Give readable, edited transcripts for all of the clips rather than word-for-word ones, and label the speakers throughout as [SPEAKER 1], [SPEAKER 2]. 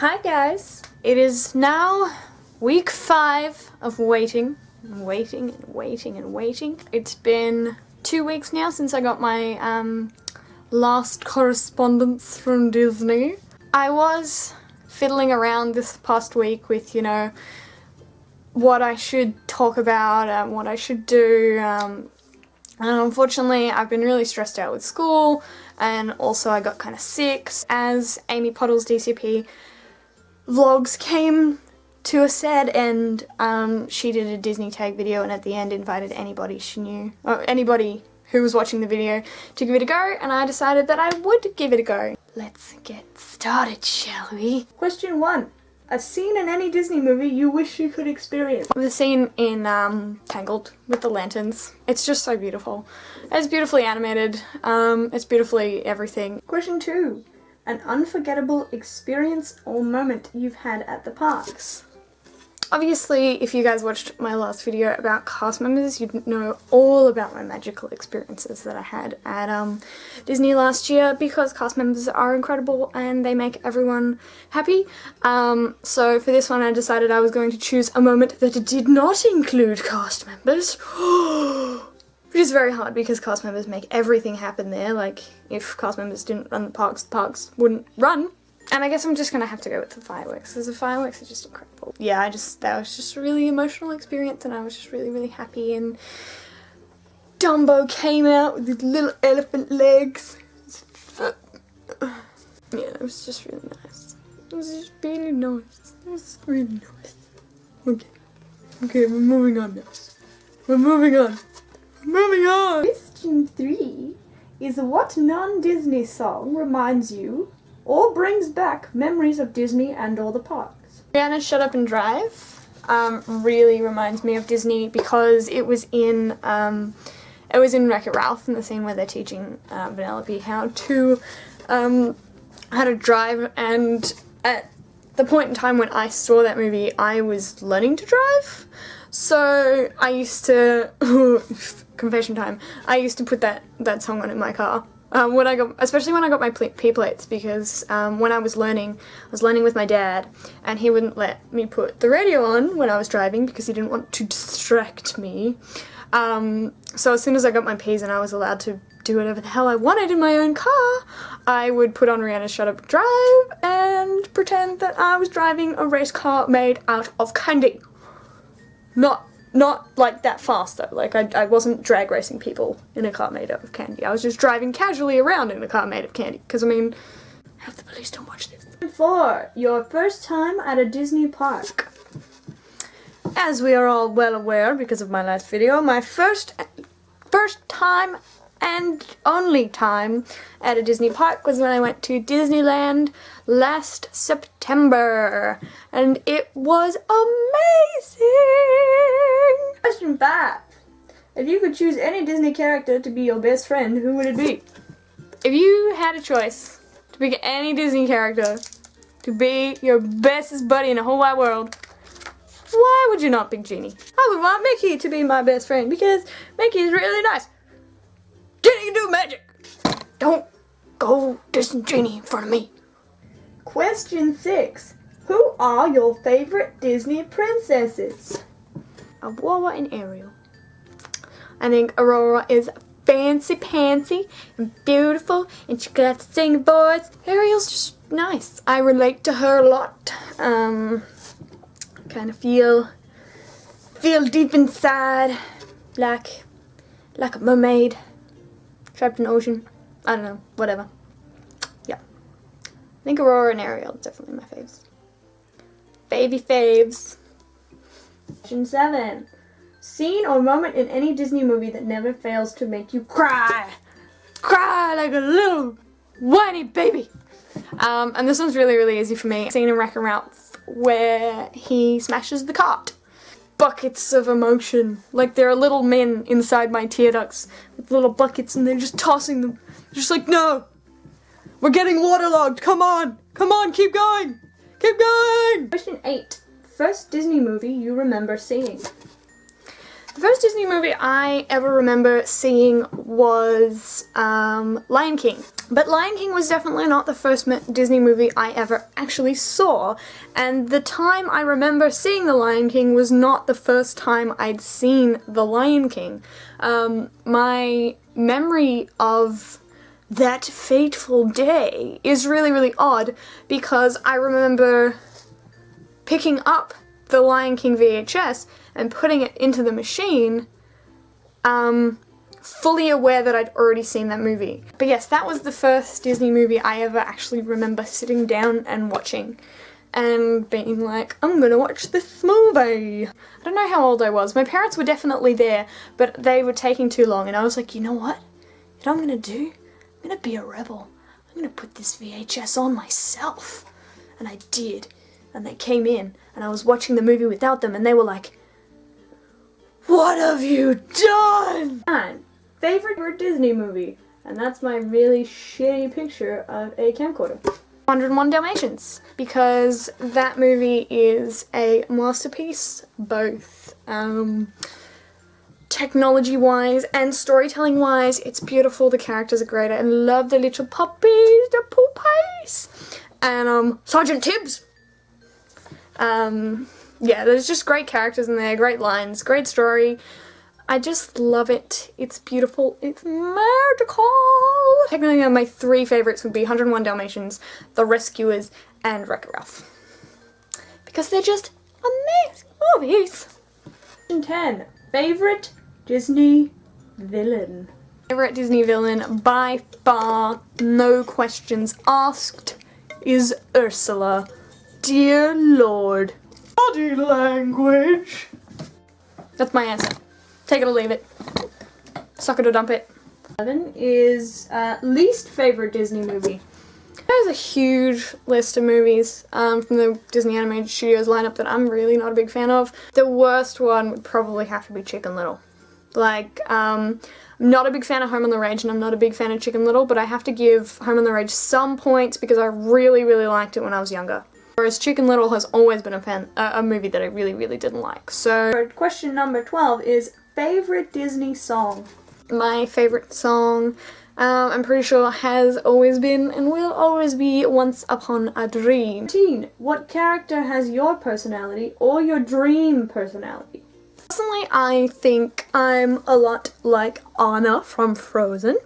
[SPEAKER 1] Hi guys! It is now week 5 of waiting. It's been 2 weeks now since I got my last correspondence from Disney. I was fiddling around this past week with, you know, what I should talk about and what I should do. And unfortunately, I've been really stressed out with school, and also I got kind of sick. As Amy Pottle's DCP vlogs came to a sad end, she did a Disney tag video and at the end invited anybody she knew, or anybody who was watching the video, to give it a go, and I decided that I would give it a go. Let's get started, shall we? Question 1. A scene in any Disney movie you wish you could experience. The scene in Tangled with the lanterns. It's just so beautiful. It's beautifully animated. It's beautifully everything. Question 2. An unforgettable experience or moment you've had at the parks. Obviously, if you guys watched my last video about cast members, you'd know all about my magical experiences that I had at Disney last year, because cast members are incredible and they make everyone happy. So for this one I decided I was going to choose a moment that did not include cast members. Which is very hard because cast members make everything happen there. Like, if cast members didn't run the parks wouldn't run. And I guess I'm just gonna have to go with the fireworks, because the fireworks are just incredible. Yeah, that was just a really emotional experience, and I was just really happy, and Dumbo came out with his little elephant legs. Yeah, it was just really nice. It was just really nice. It was really nice. Okay, we're moving on now. Moving on. Question 3 is, what non-Disney song reminds you or brings back memories of Disney and all the parks? Rihanna's Shut Up and Drive really reminds me of Disney, because it was in Wreck-It Ralph, in the scene where they're teaching Vanellope how to drive, and at the point in time when I saw that movie I was learning to drive. So I used to, confession time, I used to put that song on in my car. Especially when I got my P plates, because when I was learning with my dad, and he wouldn't let me put the radio on when I was driving because he didn't want to distract me. So as soon as I got my Ps and I was allowed to do whatever the hell I wanted in my own car, I would put on Rihanna's Shut Up and Drive and pretend that I was driving a race car made out of candy. Not like that fast though, like I wasn't drag racing people in a car made out of candy. I was just driving casually around in a car made of candy, because I mean, have the police don't watch this. 4. Your first time at a Disney park. As we are all well aware because of my last video, my first time and only time at a Disney park was when I went to Disneyland last September, and it was amazing! Question 5. If you could choose any Disney character to be your best friend, who would it be? If you had a choice to pick any Disney character to be your bestest buddy in the whole wide world, why would you not pick Genie? I would want Mickey to be my best friend, because Mickey is really nice. Genie can do magic! Don't go dissing Genie in front of me. Question 6. Who are your favorite Disney princesses? Aurora and Ariel. I think Aurora is fancy pantsy and beautiful, and she got to sing the voice. Ariel's just nice. I relate to her a lot. Kind of feel deep inside like a mermaid trapped in the ocean. I don't know, whatever. Yeah. I think Aurora and Ariel are definitely my faves. Faves. Question 7. Scene or moment in any Disney movie that never fails to make you cry. Cry like a little whiny baby. And this one's really easy for me. Scene in Wreck-It Ralph where he smashes the cart. Buckets of emotion. Like, there are little men inside my tear ducts with little buckets, and they're just tossing them. They're just like, no! We're getting waterlogged! Come on! Keep going! Keep going! Question 8. First Disney movie you remember seeing. The first Disney movie I ever remember seeing was Lion King. But Lion King was definitely not the first Disney movie I ever actually saw, and the time I remember seeing The Lion King was not the first time I'd seen The Lion King. My memory of that fateful day is really, really odd, because I remember picking up the Lion King VHS and putting it into the machine, fully aware that I'd already seen that movie. But yes, that was the first Disney movie I ever actually remember sitting down and watching and being like, I'm gonna watch this movie. I don't know how old I was. My parents were definitely there, but they were taking too long, and I was like, you know what? You know what I'm gonna do? I'm gonna be a rebel. I'm gonna put this VHS on myself. And I did. And they came in, and I was watching the movie without them, and they were like, what have you done? And favorite Disney movie, and that's my really shitty picture of a camcorder. 101 Dalmatians, because that movie is a masterpiece, both technology-wise and storytelling-wise. It's beautiful, the characters are great, I love the little puppies, the poopies, and Sergeant Tibbs. Yeah, there's just great characters in there, great lines, great story. I just love it. It's beautiful. It's magical. Technically, my three favorites would be 101 Dalmatians, The Rescuers, and Wreck-It Ralph. Because they're just amazing movies. 10. Favorite Disney villain. Favorite Disney villain, by far, no questions asked, is Ursula. Dear Lord. Body language. That's my answer. Take it or leave it. Suck it or dump it. 11 is least favorite Disney movie. There's a huge list of movies from the Disney Animated Studios lineup that I'm really not a big fan of. The worst one would probably have to be Chicken Little. Like, I'm not a big fan of Home on the Range, and I'm not a big fan of Chicken Little, but I have to give Home on the Range some points because I really, really liked it when I was younger. Whereas Chicken Little has always been a movie that I really, really didn't like. So, question number 12 is favorite Disney song. My favorite song, I'm pretty sure, has always been and will always be Once Upon a Dream. 13. What character has your personality or your dream personality? Personally, I think I'm a lot like Anna from Frozen.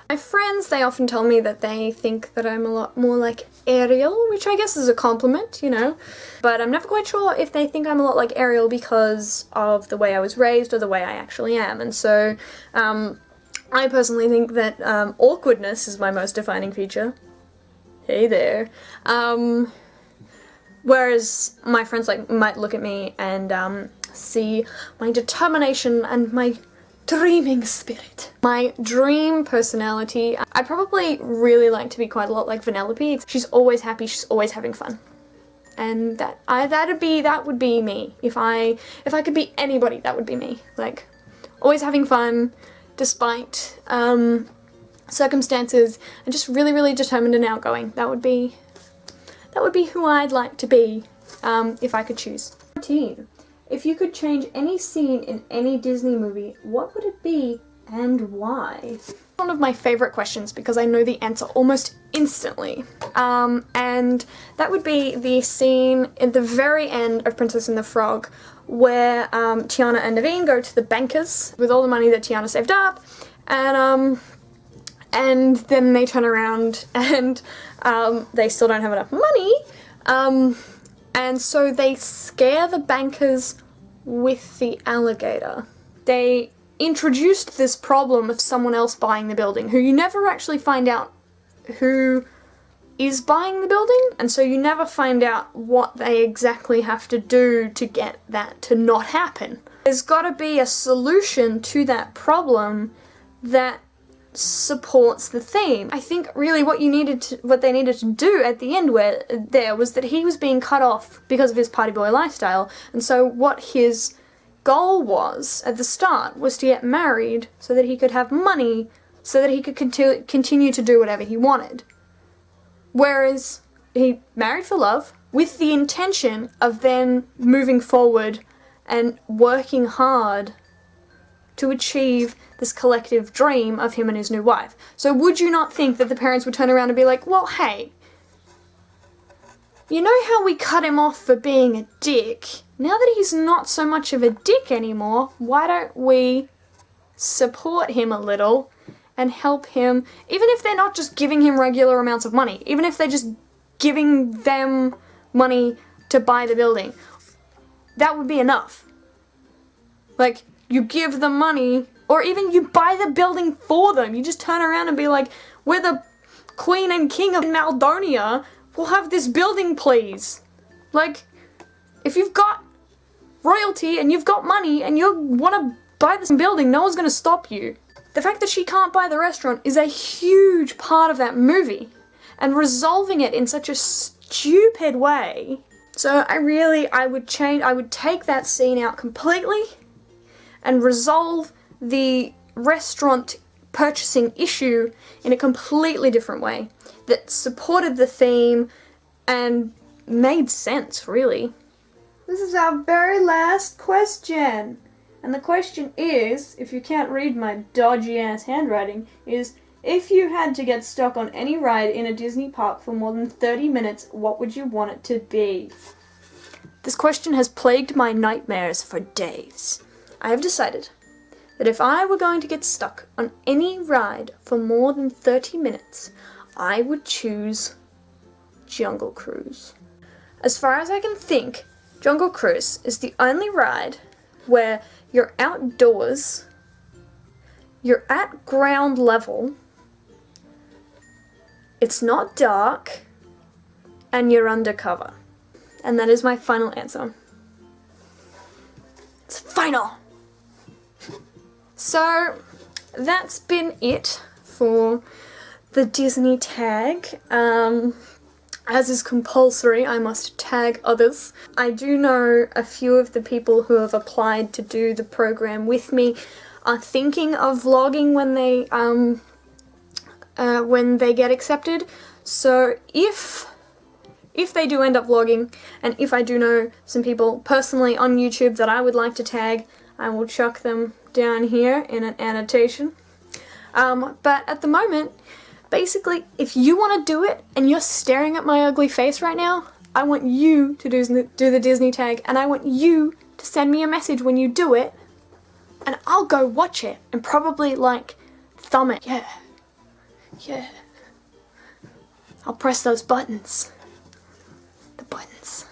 [SPEAKER 1] My friends, they often tell me that they think that I'm a lot more like Ariel, which I guess is a compliment, you know. But I'm never quite sure if they think I'm a lot like Ariel because of the way I was raised or the way I actually am. And so, I personally think that awkwardness is my most defining feature. Hey there. Whereas my friends might look at me and see my determination and my dreaming spirit. My dream personality, I probably really like to be quite a lot like Vanellope. She's always happy, she's always having fun. And that would be me. If I could be anybody, that would be me. Like, always having fun, despite circumstances, and just really, really determined and outgoing. That would be who I'd like to be, if I could choose. 14. If you could change any scene in any Disney movie, what would it be and why? One of my favorite questions because I know the answer almost instantly. And that would be the scene at the very end of Princess and the Frog where Tiana and Naveen go to the bankers with all the money that Tiana saved up, and then they turn around and they still don't have enough money. And so they scare the bankers with the alligator. They introduced this problem of someone else buying the building, who you never actually find out who is buying the building, and so you never find out what they exactly have to do to get that to not happen. There's gotta be a solution to that problem that supports the theme. I think really what they needed to do at the end was that he was being cut off because of his party boy lifestyle, and so what his goal was at the start was to get married so that he could have money so that he could continue to do whatever he wanted. Whereas he married for love with the intention of then moving forward and working hard to achieve this collective dream of him and his new wife. So would you not think that the parents would turn around and be like, well, hey, you know how we cut him off for being a dick? Now that he's not so much of a dick anymore, why don't we support him a little and help him, even if they're not just giving him regular amounts of money, even if they're just giving them money to buy the building, that would be enough. Like, you give them money, or even you buy the building for them. You just turn around and be like, we're the Queen and King of Maldonia, we'll have this building, please. Like, if you've got royalty and you've got money and you want to buy this building, no one's going to stop you. The fact that she can't buy the restaurant is a huge part of that movie, and resolving it in such a stupid way. So I would take that scene out completely and resolve the restaurant purchasing issue in a completely different way that supported the theme and made sense, really. This is our very last question. And the question is, if you can't read my dodgy-ass handwriting, is, if you had to get stuck on any ride in a Disney park for more than 30 minutes, what would you want it to be? This question has plagued my nightmares for days. I have decided that if I were going to get stuck on any ride for more than 30 minutes, I would choose Jungle Cruise. As far as I can think, Jungle Cruise is the only ride where you're outdoors, you're at ground level, it's not dark, and you're undercover. And that is my final answer. It's final! So, that's been it for the Disney tag. As is compulsory, I must tag others. I do know a few of the people who have applied to do the program with me are thinking of vlogging when they get accepted. So if they do end up vlogging, and if I do know some people personally on YouTube that I would like to tag, I will chuck them down here in an annotation. But at the moment, basically, if you want to do it and you're staring at my ugly face right now, I want you to do the Disney tag, and I want you to send me a message when you do it, and I'll go watch it and probably, like, thumb it. Yeah. Yeah. I'll press those buttons. The buttons.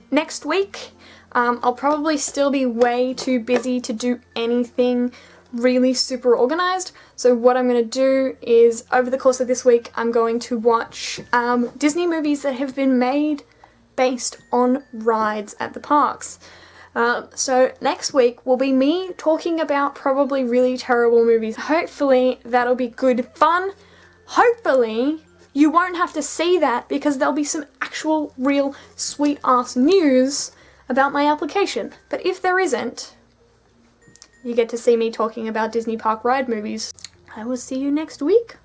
[SPEAKER 1] Next week, I'll probably still be way too busy to do anything really super organized. So what I'm going to do is, over the course of this week, I'm going to watch Disney movies that have been made based on rides at the parks. So next week will be me talking about probably really terrible movies. Hopefully that'll be good fun. Hopefully you won't have to see that, because there'll be some actual real sweet ass news about my application. But if there isn't, you get to see me talking about Disney park ride movies. I will see you next week.